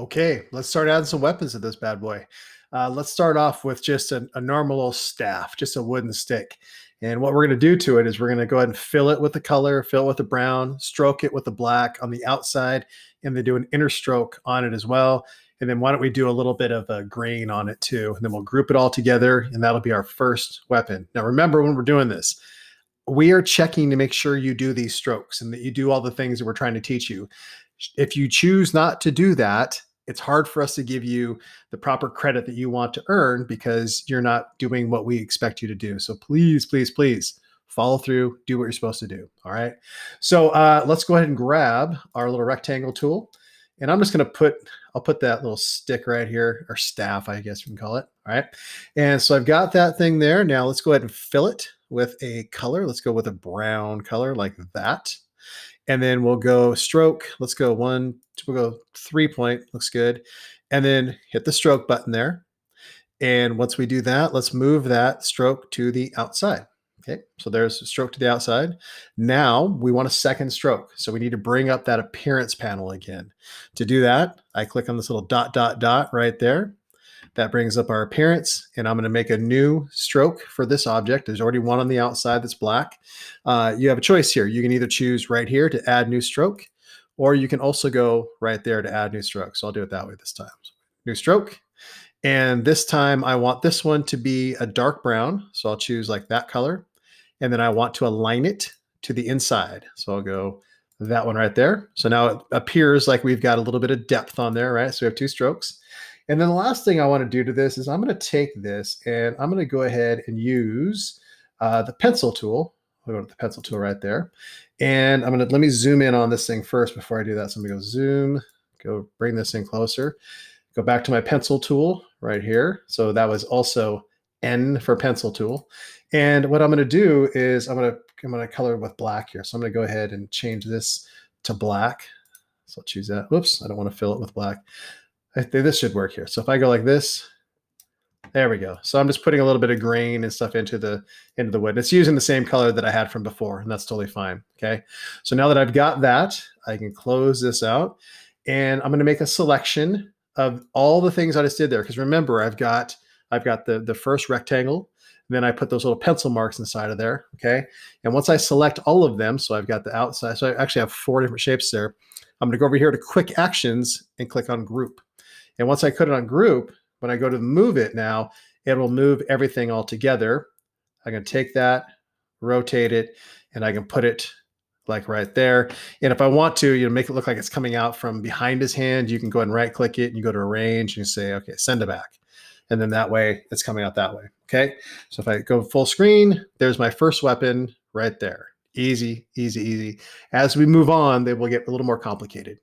Okay, let's start adding some weapons to this bad boy. Let's start off with just a normal old staff, just a wooden stick. And what we're going to do to it is we're going to go ahead and fill it with the color, fill it with the brown, stroke it with the black on the outside, and then do an inner stroke on it as well. And then why don't we do a little bit of a grain on it too? And then we'll group it all together, and that'll be our first weapon. Now, remember when we're doing this, we are checking to make sure you do these strokes and that you do all the things that we're trying to teach you. If you choose not to do that, it's hard for us to give you the proper credit that you want to earn because you're not doing what we expect you to do. So please, please, please follow through, do what you're supposed to do. All right. So let's go ahead and grab our little rectangle tool. And I'm just going to I'll put that little stick right here, or staff, I guess we can call it. All right. And so I've got that thing there. Now let's go ahead and fill it with a color. Let's go with a brown color like that. And then we'll go stroke. Let's go we'll go 3-point, looks good. And then hit the stroke button there. And once we do that, let's move that stroke to the outside. Okay, so there's a stroke to the outside. Now we want a second stroke. So we need to bring up that appearance panel again. To do that, I click on this little dot, dot, dot right there. That brings up our appearance, and I'm going to make a new stroke for this object. There's already one on the outside that's black. You have a choice here. You can either choose right here to add new stroke, or you can also go right there to add new stroke. So I'll do it that way this time. So new stroke. And this time I want this one to be a dark brown. So I'll choose like that color. And then I want to align it to the inside. So I'll go that one right there. So now it appears like we've got a little bit of depth on there, right? So we have two strokes. And then the last thing I want to do to this is I'm going to take this and I'm going to go ahead and use the pencil tool. I'll go to the pencil tool right there. And let me zoom in on this thing first before I do that. So I'm going to go zoom, go bring this in closer, go back to my pencil tool right here. So that was also N for pencil tool. And what I'm going to do is I'm going to color with black here. So I'm going to go ahead and change this to black. So I'll choose that. Whoops, I don't want to fill it with black. I think this should work here. So if I go like this, there we go. So I'm just putting a little bit of grain and stuff into the wood. It's using the same color that I had from before, and that's totally fine. Okay. So now that I've got that, I can close this out, and I'm going to make a selection of all the things I just did there. Because remember, I've got the first rectangle, and then I put those little pencil marks inside of there. Okay. And once I select all of them, so I've got the outside. So I actually have 4 different shapes there. I'm going to go over here to quick actions and click on group. And once I put it on group, when I go to move it now, it will move everything all together. I can take that, rotate it, and I can put it like right there. And if I want to, make it look like it's coming out from behind his hand, you can go ahead and right click it and you go to arrange and you say, okay, send it back. And then that way it's coming out that way. Okay. So if I go full screen, there's my first weapon right there. Easy, easy, easy. As we move on, they will get a little more complicated.